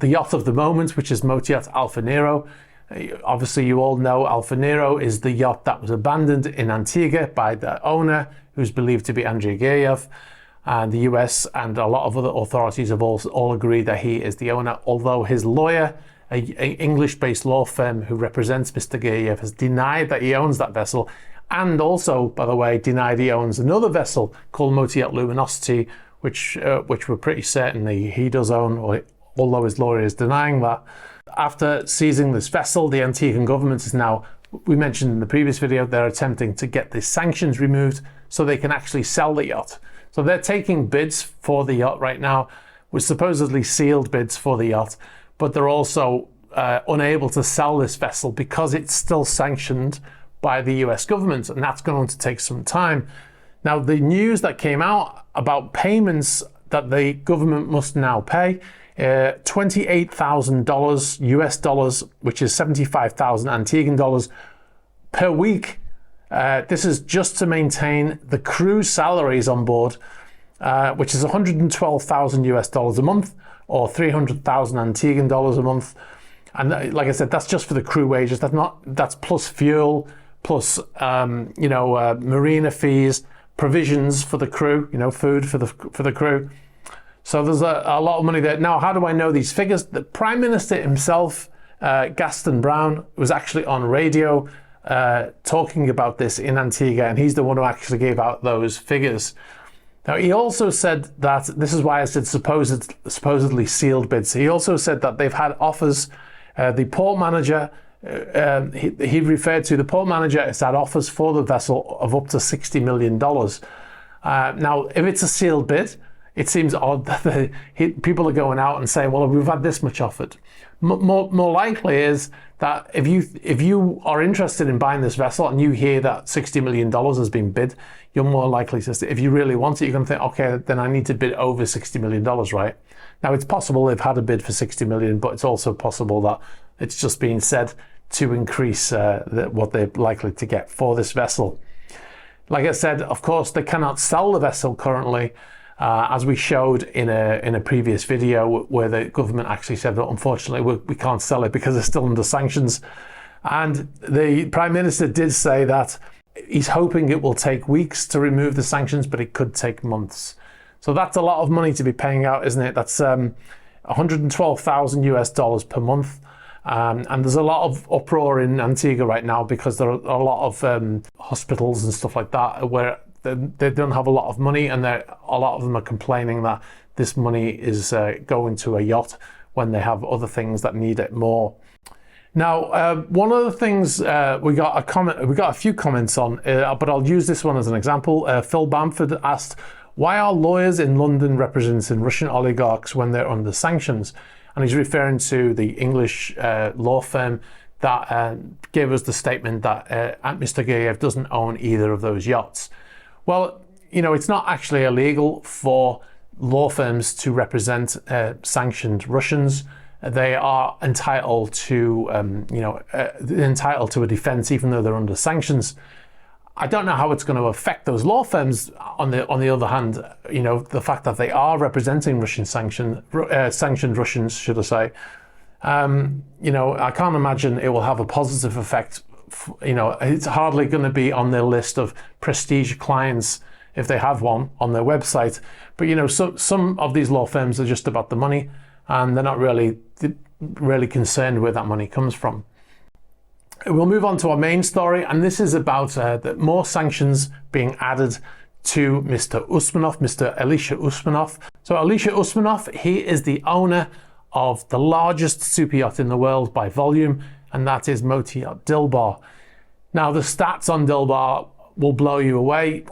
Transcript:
the yacht of the moment, which is motor yacht Alfa Nero. Obviously, you all know Alfa Nero is the yacht that was abandoned in Antigua by the owner, who's believed to be Antigua. And the US and a lot of other authorities have all agreed that he is the owner, although his lawyer, an English-based law firm who represents Mr. Gayev, has denied that he owns that vessel, and also, by the way, denied he owns another vessel called Motor Yacht Luminosity, which we're pretty certain he does own, although his lawyer is denying that. After seizing this vessel, the Antiguan government is now, we mentioned in the previous video, they're attempting to get the sanctions removed so they can actually sell the yacht. So they're taking bids for the yacht right now, with supposedly sealed bids for the yacht, but they're also unable to sell this vessel because it's still sanctioned by the US government, and that's going to take some time. Now, the news that came out about payments that the government must now pay, $28,000 US dollars, which is 75,000 Antiguan dollars per week. This is just to maintain the crew salaries on board, which is 112,000 US dollars a month, or 300,000 Antiguan dollars a month. And like I said, that's just for the crew wages. That's plus fuel, plus marina fees, provisions for the crew, food for the crew. So there's a lot of money there. Now, how do I know these figures? The Prime Minister himself, Gaston Brown, was actually on radio talking about this in Antigua, and he's the one who actually gave out those figures. Now, he also said that, this is why I said supposedly sealed bids. He also said that they've had offers. The port manager, he referred to the port manager has had offers for the vessel of up to $60 million. Now, if it's a sealed bid, it seems odd that people are going out and saying, well, we've had this much offered. More likely is that if you are interested in buying this vessel and you hear that $60 million has been bid, you're more likely to, if you really want it, you're going to think, okay, then I need to bid over $60 million, right? Now, it's possible they've had a bid for $60 million, but it's also possible that it's just being said to increase what they're likely to get for this vessel. Like I said, of course, they cannot sell the vessel currently, as we showed in a previous video, where the government actually said that unfortunately we can't sell it because it's still under sanctions. And the Prime Minister did say that he's hoping it will take weeks to remove the sanctions, but it could take months. So that's a lot of money to be paying out, isn't it? That's 112,000 US dollars per month. And there's a lot of uproar in Antigua right now because there are a lot of hospitals and stuff like that where they don't have a lot of money, and a lot of them are complaining that this money is going to a yacht when they have other things that need it more. Now, one of the things we got a few comments on, but I'll use this one as an example. Phil Bamford asked, why are lawyers in London representing Russian oligarchs when they're under sanctions? And he's referring to the English law firm that gave us the statement that Mr. Gayev doesn't own either of those yachts. Well, it's not actually illegal for law firms to represent sanctioned Russians. They are entitled to, entitled to a defense even though they're under sanctions. I don't know how it's going to affect those law firms. On the other hand, the fact that they are representing sanctioned Russians, should I say, I can't imagine it will have a positive effect. It's hardly going to be on their list of prestige clients if they have one on their website. But some of these law firms are just about the money, and they're not really concerned where that money comes from. We'll move on to our main story, and this is about more sanctions being added to Mr. Usmanov, Mr. Elisha Usmanov. So Elisha Usmanov, he is the owner of the largest super yacht in the world by volume, and that is Motor Yacht Dilbar. Now, the stats on Dilbar will blow you away.